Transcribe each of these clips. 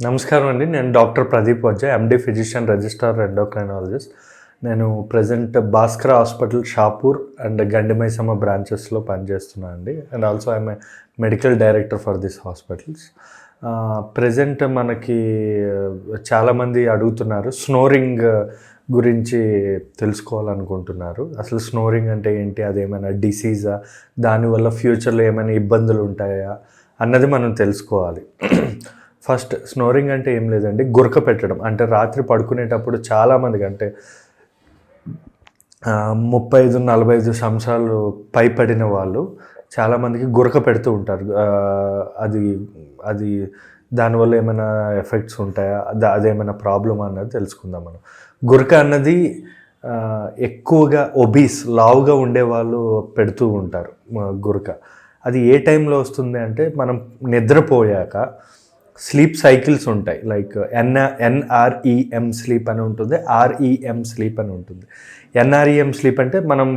నమస్కారం అండి. నేను doctor Pradeep Vajja, MD physician registrar endocrinologist. నేను present Bhaskar hospital Shahpur and Gandimaisamma బ్రాంచెస్లో పనిచేస్తున్నాను అండి. And also I'm a medical director for this hospitals. Present మనకి చాలామంది అడుగుతున్నారు, స్నోరింగ్ గురించి తెలుసుకోవాలనుకుంటున్నారు. అసలు స్నోరింగ్ అంటే ఏంటి, అదేమైనా డిసీజా, దానివల్ల ఫ్యూచర్లో ఏమైనా ఇబ్బందులు ఉంటాయా అన్నది మనం తెలుసుకోవాలి. ఫస్ట్ స్నోరింగ్ అంటే ఏం లేదండి, గురక పెట్టడం. అంటే రాత్రి పడుకునేటప్పుడు చాలామందికి, అంటే 35-45 సంవత్సరాలు పైపడిన వాళ్ళు చాలామందికి గురక పెడుతూ ఉంటారు. అది అది దానివల్ల ఏమైనా ఎఫెక్ట్స్ ఉంటాయా, అదేమైనా ప్రాబ్లమ్ అన్నది తెలుసుకుందాం మనం. గురక అన్నది ఎక్కువగా ఒబీస్, లావుగా ఉండేవాళ్ళు పెడుతూ ఉంటారు గురక. అది ఏ టైంలో వస్తుంది అంటే, మనం నిద్రపోయాక స్లీప్ సైకిల్స్ ఉంటాయి. లైక్ ఎన్ఆర్ఈఎం స్లీప్ అని ఉంటుంది, ఆర్ఈఎం స్లీప్ అని ఉంటుంది. ఎన్ఆర్ఈఎం స్లీప్ అంటే మనం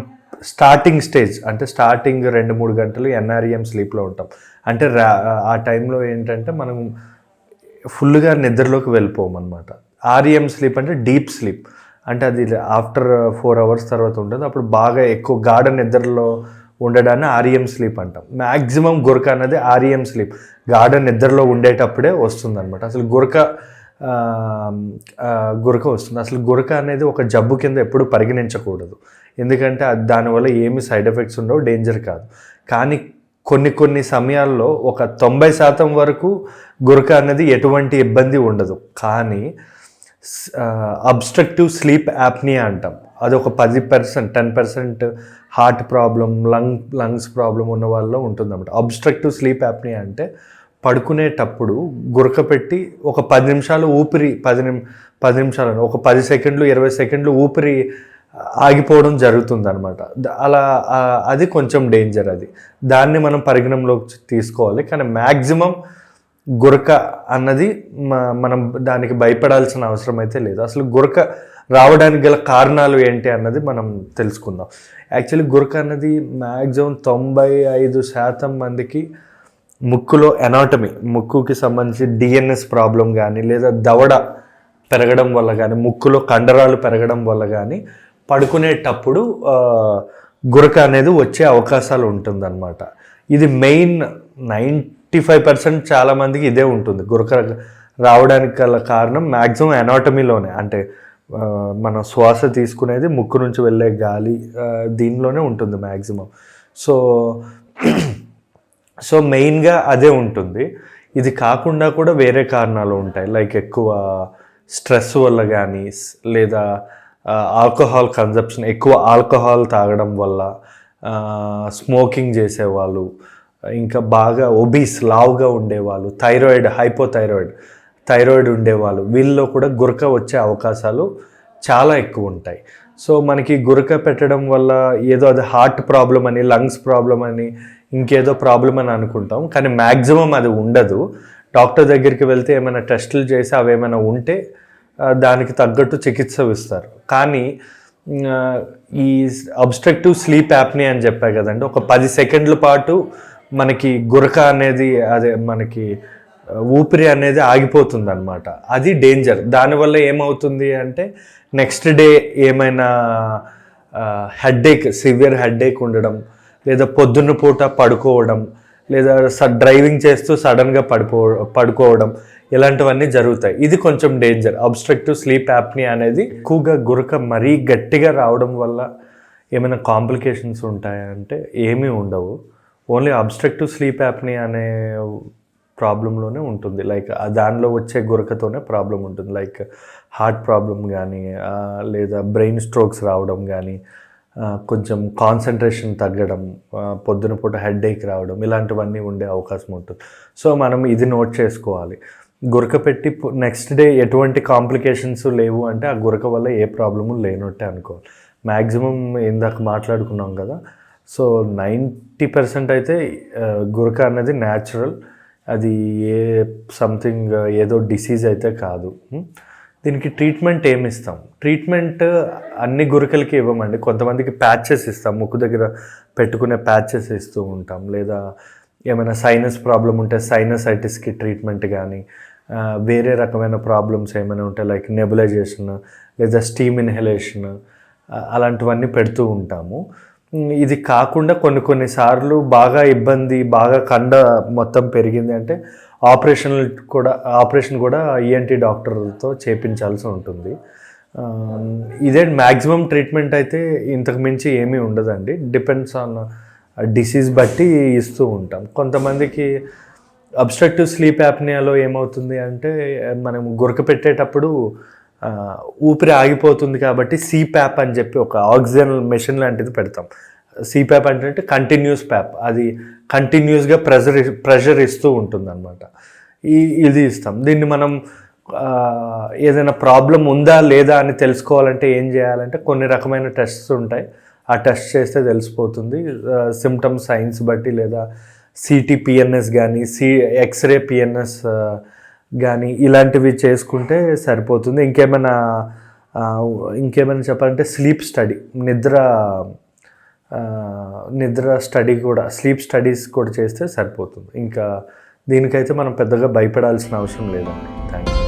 స్టార్టింగ్ స్టేజ్, అంటే స్టార్టింగ్ 2-3 గంటలు ఎన్ఆర్ఈఎం స్లీప్లో ఉంటాం. అంటే ఆ టైంలో ఏంటంటే మనం ఫుల్గా నిద్రలోకి వెళ్ళిపోమన్నమాట. ఆర్ఈఎం స్లీప్ అంటే డీప్ స్లీప్, అంటే అది ఆఫ్టర్ 4 hours తర్వాత ఉంటుంది. అప్పుడు బాగా ఎక్కువ గాఢ నిద్రలో ఉండడాన్ని ఆర్ఈఎం స్లీప్ అంటాం. మ్యాక్సిమం గురక అనేది ఆర్ఈఎం స్లీప్, గాఢ నిద్రలో ఉండేటప్పుడే వస్తుంది అనమాట. అసలు గురక వస్తుంది. అసలు గురక అనేది ఒక జబ్బు కింద ఎప్పుడు పరిగణించకూడదు, ఎందుకంటే దానివల్ల ఏమి సైడ్ ఎఫెక్ట్స్ ఉండవు, డేంజర్ కాదు. కానీ కొన్ని సమయాల్లో ఒక 90% వరకు గురక అనేది ఎటువంటి ఇబ్బంది ఉండదు. కానీ అబ్స్ట్రక్టివ్ స్లీప్ యాప్నియా అంటాం, అది ఒక 10%, 10% హార్ట్ ప్రాబ్లం, లంగ్స్ ప్రాబ్లం ఉన్న వాళ్ళలో ఉంటుందన్నమాట. అబ్స్ట్రక్టివ్ స్లీప్ యాప్నియా అంటే పడుకునేటప్పుడు గురక పెట్టి ఒక 10 నిమిషాలు ఊపిరి, 10 నిమిషాలు, ఒక 10 సెకండ్లు 20 సెకండ్లు ఊపిరి ఆగిపోవడం జరుగుతుంది అనమాట. అలా అది కొంచెం డేంజర్. దాన్ని మనం పరిగణంలోకి తీసుకోవాలి. కానీ మ్యాక్సిమం గురక అన్నది మనం దానికి భయపడాల్సిన అవసరం అయితే లేదు. అసలు గురక రావడానికి గల కారణాలు ఏంటి అన్నది మనం తెలుసుకుందాం. యాక్చువల్లీ గురక అన్నది మ్యాక్సిమం 95% మందికి ముక్కులో ఎనాటమీ, ముక్కుకి సంబంధించి డిఎన్ఎస్ ప్రాబ్లం కానీ, లేదా దవడ పెరగడం వల్ల కానీ, ముక్కులో కండరాలు పెరగడం వల్ల కానీ పడుకునేటప్పుడు గురక అనేది వచ్చే అవకాశాలు ఉంటుందన్నమాట. ఇది మెయిన్ 95% చాలామందికి ఇదే ఉంటుంది. గురక రావడానికి గల కారణం మ్యాక్సిమం ఎనాటమీలోనే, అంటే మనం శ్వాస తీసుకునేది ముక్కు నుంచి వెళ్ళే గాలి, దీనిలోనే ఉంటుంది మ్యాక్సిమం. సో మెయిన్గా అదే ఉంటుంది. ఇది కాకుండా కూడా వేరే కారణాలు ఉంటాయి. లైక్ ఎక్కువ స్ట్రెస్ వల్ల కానీ, లేదా ఆల్కహాల్ కన్జప్షన్, ఎక్కువ ఆల్కహాల్ తాగడం వల్ల, స్మోకింగ్ చేసేవాళ్ళు, ఇంకా బాగా ఒబీస్, లావుగా ఉండేవాళ్ళు, థైరాయిడ్ ఉండేవాళ్ళు, వీళ్ళలో కూడా గురక వచ్చే అవకాశాలు చాలా ఎక్కువ ఉంటాయి. సో మనకి గురక పెట్టడం వల్ల ఏదో అది హార్ట్ ప్రాబ్లం అని, లంగ్స్ ప్రాబ్లం అని, ఇంకేదో ప్రాబ్లం అని అనుకుంటాం. కానీ మ్యాక్సిమం అది ఉండదు. డాక్టర్ దగ్గరికి వెళ్తే ఏమైనా టెస్టులు చేసి అవి ఏమైనా ఉంటే దానికి తగ్గట్టు చికిత్స ఇస్తారు. కానీ ఈ అబ్స్ట్రక్టివ్ స్లీప్ యాప్నియా అని చెప్పా కదండి, ఒక 10 సెకండ్ల పాటు మనకి గురక అనేది, అదే మనకి ఊపిరి అనేది ఆగిపోతుంది అనమాట. అది డేంజర్. దానివల్ల ఏమవుతుంది అంటే, నెక్స్ట్ డే ఏమైనా సివియర్ హెడ్ఏక్ ఉండడం, లేదా పొద్దున్న పూట పడుకోవడం, లేదా డ్రైవింగ్ చేస్తూ సడన్గా పడుకోవడం, ఇలాంటివన్నీ జరుగుతాయి. ఇది కొంచెం డేంజర్. అబ్స్ట్రక్టివ్ స్లీప్ యాప్నియా అనేది ఎక్కువగా గురక మరీ గట్టిగా రావడం వల్ల ఏమైనా కాంప్లికేషన్స్ ఉంటాయా అంటే ఏమీ ఉండవు. ఓన్లీ అబ్స్ట్రక్టివ్ స్లీప్ యాప్నియా అనే ప్రాబ్లంలోనే ఉంటుంది. లైక్ దానిలో వచ్చే గురకతోనే ప్రాబ్లం ఉంటుంది. లైక్ హార్ట్ ప్రాబ్లం కానీ, లేదా బ్రెయిన్ స్ట్రోక్స్ రావడం కానీ, కొంచెం కాన్సన్ట్రేషన్ తగ్గడం, పొద్దున పూట హెడ్ఏక్ రావడం, ఇలాంటివన్నీ ఉండే అవకాశం ఉంటుంది. సో మనం ఇది నోట్ చేసుకోవాలి. గురక పెట్టి నెక్స్ట్ డే ఎటువంటి కాంప్లికేషన్స్ లేవు అంటే ఆ గురక వల్ల ఏ ప్రాబ్లము లేనట్టే అనుకోవాలి. మ్యాక్సిమం ఇందాక మాట్లాడుకున్నాం కదా, సో 90% అయితే గురక అనేది న్యాచురల్. అది సంథింగ్ ఏదో డిసీజ్ అయితే కాదు. దీనికి ట్రీట్మెంట్ ఏమి ఇస్తాం? ట్రీట్మెంట్ అన్ని గురకలకి ఇవ్వమండి. కొంతమందికి ప్యాచెస్ ఇస్తాం, ముక్కు దగ్గర పెట్టుకునే ప్యాచెస్ ఇస్తూ ఉంటాం. లేదా ఏమైనా సైనస్ ప్రాబ్లం ఉంటే సైనసైటిస్కి ట్రీట్మెంట్ కానీ, వేరే రకమైన ప్రాబ్లమ్స్ ఏమైనా ఉంటాయి లైక్ నెబులైజేషన్ లేదా స్టీమ్ ఇన్హలేషన్ అలాంటివన్నీ పెడుతూ ఉంటాము. ఇది కాకుండా కొన్నిసార్లు బాగా ఇబ్బంది, బాగా కండ మొత్తం పెరిగింది అంటే ఆపరేషన్ కూడా ఈఎన్టీ డాక్టర్తో చేయించాల్సి ఉంటుంది. ఇదే మ్యాక్సిమం ట్రీట్మెంట్ అయితే ఇంతకు మించి ఏమీ ఉండదండి. డిపెండ్స్ ఆన్ డిసీజ్ బట్టి ఇస్తూ ఉంటాం. కొంతమందికి అబ్స్ట్రక్టివ్ స్లీప్ యాప్నియాలో ఏమవుతుంది అంటే మనం గురక పెట్టేటప్పుడు ఊపిరి ఆగిపోతుంది కాబట్టి సిప్యాప్ అని చెప్పి ఒక ఆక్సిజన్ మెషిన్ లాంటిది పెడతాం. సిప్యాప్ అంటే కంటిన్యూస్ ప్యాప్, అది కంటిన్యూస్గా ప్రెషర్ ఇస్తూ ఉంటుంది అనమాట. ఇది ఇస్తాం. దీన్ని మనం ఏదైనా ప్రాబ్లం ఉందా లేదా అని తెలుసుకోవాలంటే ఏం చేయాలంటే కొన్ని రకమైన టెస్ట్స్ ఉంటాయి. ఆ టెస్ట్ చేస్తే తెలిసిపోతుంది సిమ్టమ్స్ సైన్స్ బట్టి, లేదా సిటీ పిఎన్ఎస్ కానీ ఎక్స్రే పిఎన్ఎస్ కానీ ఇలాంటివి చేసుకుంటే సరిపోతుంది. ఇంకేమైనా చెప్పాలంటే స్లీప్ స్టడీ, నిద్ర స్టడీ కూడా, స్లీప్ స్టడీస్ కూడా చేస్తే సరిపోతుంది. ఇంకా దీనికైతే మనం పెద్దగా భయపడాల్సిన అవసరం లేదండి. Thank you.